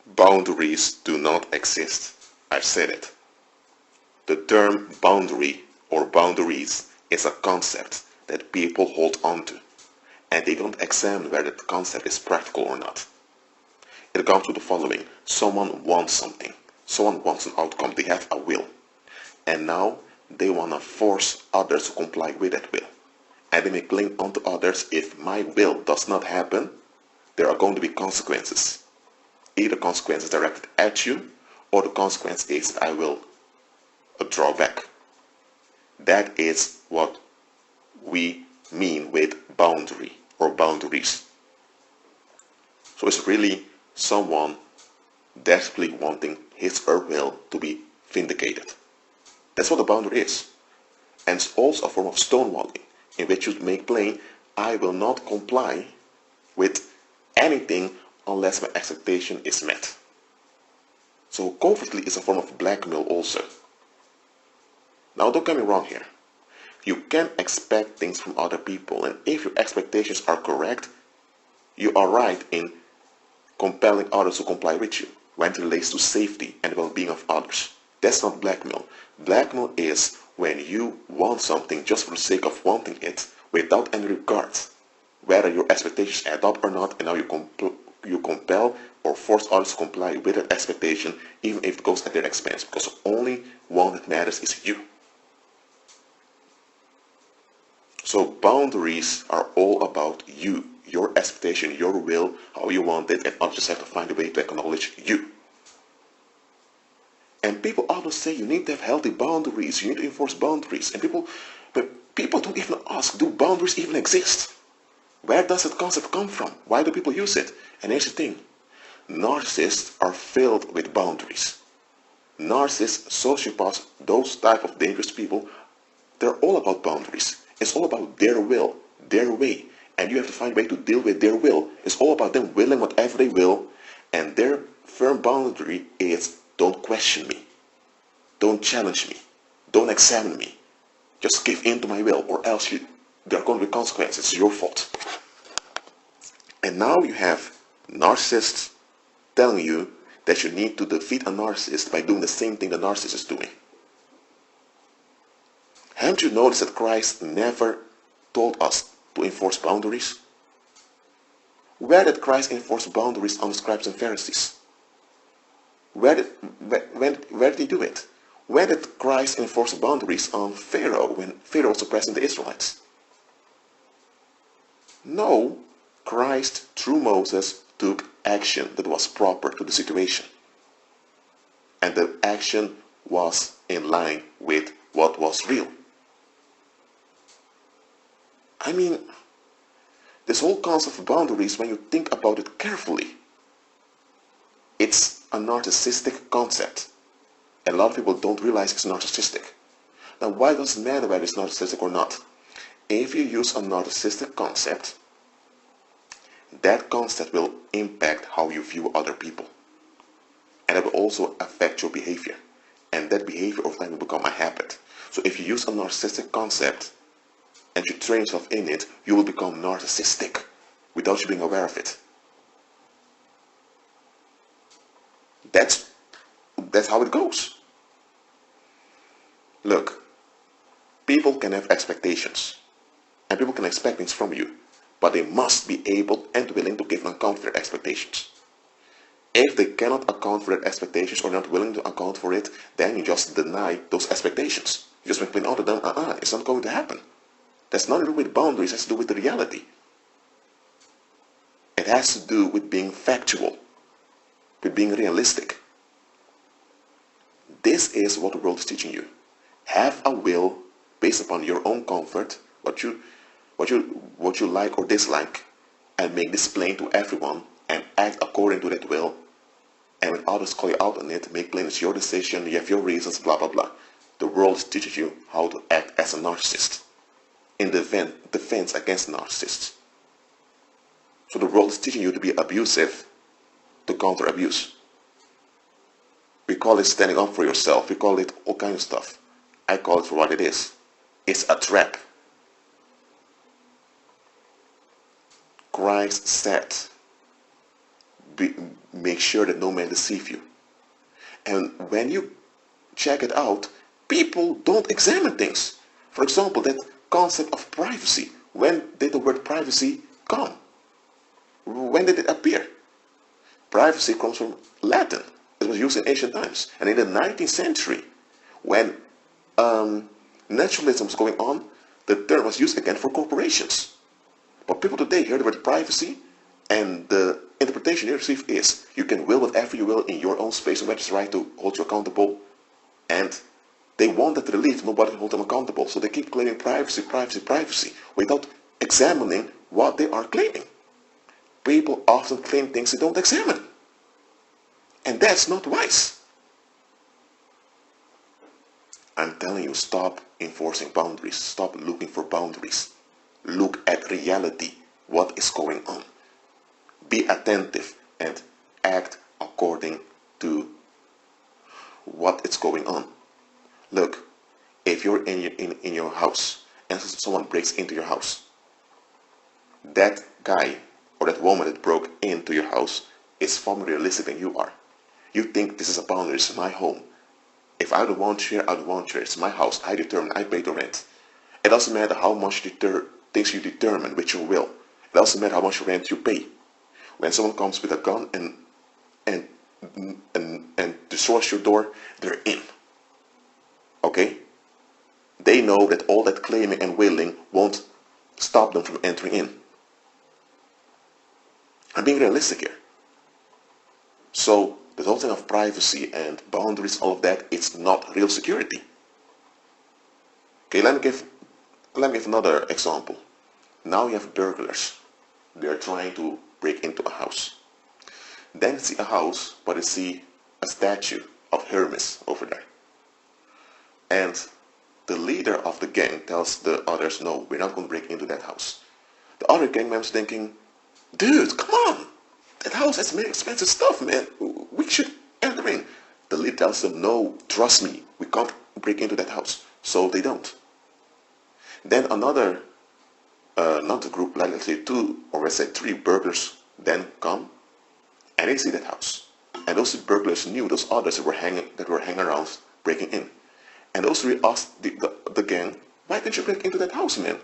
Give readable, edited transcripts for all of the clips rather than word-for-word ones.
Boundaries do not exist. I've said it. The term boundary or boundaries is a concept that people hold on to, and they don't examine whether that concept is practical or not. It comes to the following. Someone wants something. Someone wants an outcome. They have a will. And now they want to force others to comply with that will. And they may claim onto others, if my will does not happen, there are going to be consequences. Either consequences directed at you, or the consequence is I will draw back. That is what we mean with boundary or boundaries. So it's really someone desperately wanting his or her will to be vindicated. That's what a boundary is. And it's also a form of stonewalling, in which you make plain, I will not comply with anything unless my expectation is met. So covertly is a form of blackmail also. Now don't get me wrong here. You can expect things from other people, and if your expectations are correct, you are right in compelling others to comply with you when it relates to safety and the well-being of others. That's not blackmail. Blackmail is when you want something just for the sake of wanting it without any regard whether your expectations add up or not, and now you compel or force others to comply with that expectation even if it goes at their expense, because the only one that matters is you. So boundaries are all about you, your expectation, your will, how you want it, and others just have to find a way to acknowledge you. And people always say you need to have healthy boundaries, you need to enforce boundaries. But people don't even ask, do boundaries even exist? Where does that concept come from? Why do people use it? And here's the thing. Narcissists are filled with boundaries. Narcissists, sociopaths, those type of dangerous people, they're all about boundaries. It's all about their will, their way. And you have to find a way to deal with their will. It's all about them willing whatever they will. And their firm boundary is, don't question me. Don't challenge me. Don't examine me. Just give in to my will, or else there are going to be consequences. It's your fault. And now you have narcissists telling you that you need to defeat a narcissist by doing the same thing the narcissist is doing. Haven't you noticed that Christ never told us to enforce boundaries? Where did Christ enforce boundaries on the scribes and Pharisees? Where did he do it? Where did Christ enforce boundaries on Pharaoh when Pharaoh was oppressing the Israelites? No, Christ, through Moses, took action that was proper to the situation. And the action was in line with what was real. I mean, this whole concept of boundaries, when you think about it carefully, it's a narcissistic concept. And a lot of people don't realize it's narcissistic. Now, why does it matter whether it's narcissistic or not? If you use a narcissistic concept, that concept will impact how you view other people. And it will also affect your behavior. And that behavior over time will become a habit. So if you use a narcissistic concept and you train yourself in it, you will become narcissistic without you being aware of it. That's how it goes. Look, people can have expectations. And people can expect things from you. But they must be able and willing to give an account for their expectations. If they cannot account for their expectations or not willing to account for it, then you just deny those expectations. You just make plain out to them, it's not going to happen. That's not to do with boundaries, it has to do with the reality. It has to do with being factual, with being realistic. This is what the world is teaching you. Have a will based upon your own comfort, what you like or dislike, and make this plain to everyone and act according to that will. And when others call you out on it, make plain it's your decision, you have your reasons, blah blah blah. The world is teaching you how to act as a narcissist in defense against narcissists. So the world is teaching you to be abusive to counter abuse. We call it standing up for yourself, we call it all kinds of stuff. I call it for what it is. It's a trap. Christ said, make sure that no man deceive you. And when you check it out, people don't examine things. For example, that concept of privacy. When did the word privacy come? When did it appear? Privacy comes from Latin. It was used in ancient times. And in the 19th century, when naturalism was going on, the term was used again for corporations. But people today hear the word privacy, and the interpretation they receive is you can will whatever you will in your own space, and it's right to hold you accountable. And they want that relief, nobody hold them accountable. So they keep claiming privacy, privacy, privacy, without examining what they are claiming. People often claim things they don't examine. And that's not wise. I'm telling you, stop enforcing boundaries. Stop looking for boundaries. Look at reality, what is going on. Be attentive and act according to what is going on. Look, if you're in your house and someone breaks into your house, that guy or that woman that broke into your house is far more realistic than you are. You think this is a boundary, it's my home. If I don't want you here, I don't want you here. It's my house, I determine, I pay the rent. It doesn't matter how much things you determine with your will. It doesn't matter how much rent you pay. When someone comes with a gun and destroys your door, they're in. Okay? They know that all that claiming and willing won't stop them from entering in. I'm being realistic here. So the whole thing of privacy and boundaries, all of that, it's not real security. Okay, let me give another example. Now you have burglars. They're trying to break into a house. Then you see a house, but you see a statue of Hermes over there. And the leader of the gang tells the others, no, we're not going to break into that house. The other gang members thinking, dude, come on. That house has many expensive stuff, man. We should enter in. The leader tells them, no, trust me, we can't break into that house. So they don't. Then another group, like let's say 2 or let's say 3 burglars then come and they see that house. And those burglars knew those others that were hanging around breaking in. And those 3 asked the gang, why didn't you break into that house, man?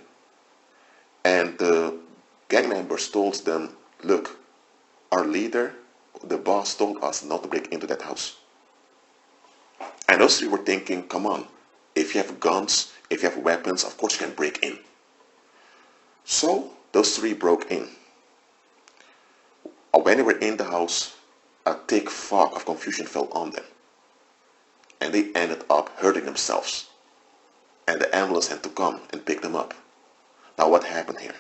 And the gang members told them, look, our leader, the boss, told us not to break into that house. And those 3 were thinking, come on, if you have guns, if you have weapons, of course you can break in. So those 3 broke in. When they were in the house, a thick fog of confusion fell on them. And they ended up hurting themselves. And the ambulance had to come and pick them up. Now what happened here?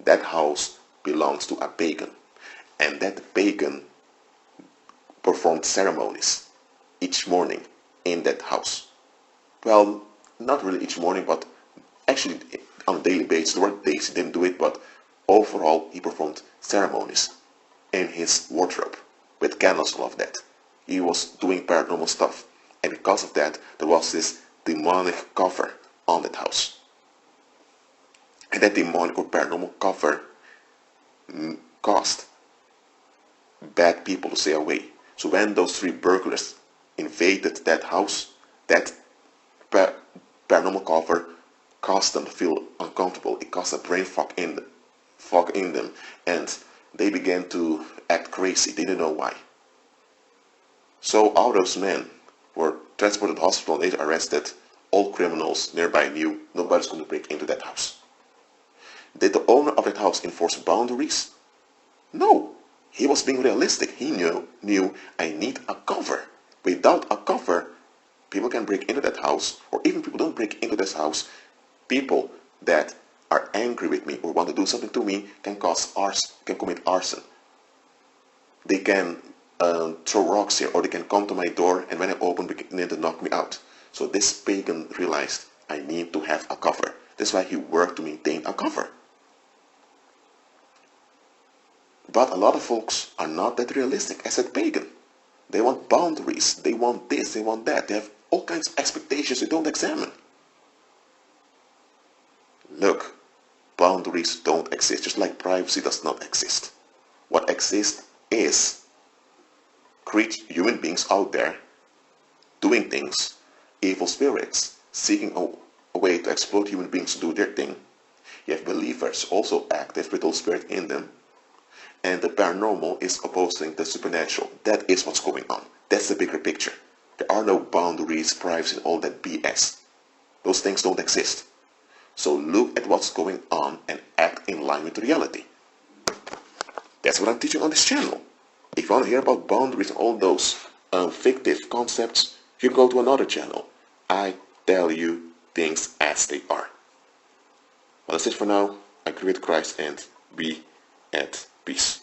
That house belongs to a pagan. And that pagan performed ceremonies each morning in that house. Well, not really each morning, but actually on a daily basis. There were days he didn't do it, but overall he performed ceremonies in his wardrobe with candles and all of that. He was doing paranormal stuff. And because of that, there was this demonic cover on that house. And that demonic or paranormal cover caused bad people to stay away. So when those 3 burglars invaded that house, that paranormal cover caused them to feel uncomfortable. It caused a brain fog in them, and they began to act crazy. They didn't know why. So all those men were transported to the hospital and they arrested. All criminals nearby knew nobody's going to break into that house. Did the owner of that house enforce boundaries? No. He was being realistic. He knew I need a cover. Without a cover, people can break into that house, or even people don't break into this house. People that are angry with me or want to do something to me can commit arson. They can throw rocks here, or they can come to my door, and when I open, begin to knock me out. So this pagan realized I need to have a cover. That's why he worked to maintain a cover. But a lot of folks are not that realistic as a pagan. They want boundaries, they want this, they want that. They have all kinds of expectations they don't examine. Look, boundaries don't exist, just like privacy does not exist. What exists is create human beings out there doing things, evil spirits seeking a way to exploit human beings to do their thing. You have believers also active with Holy Spirit in them. And the paranormal is opposing the supernatural. That is what's going on. That's the bigger picture. There are no boundaries, privacy, and all that BS. Those things don't exist. So look at what's going on and act in line with reality. That's what I'm teaching on this channel. If you want to hear about boundaries and all those fictive concepts, you go to another channel. I tell you things as they are. Well, that's it for now. I agree with Christ and be at peace.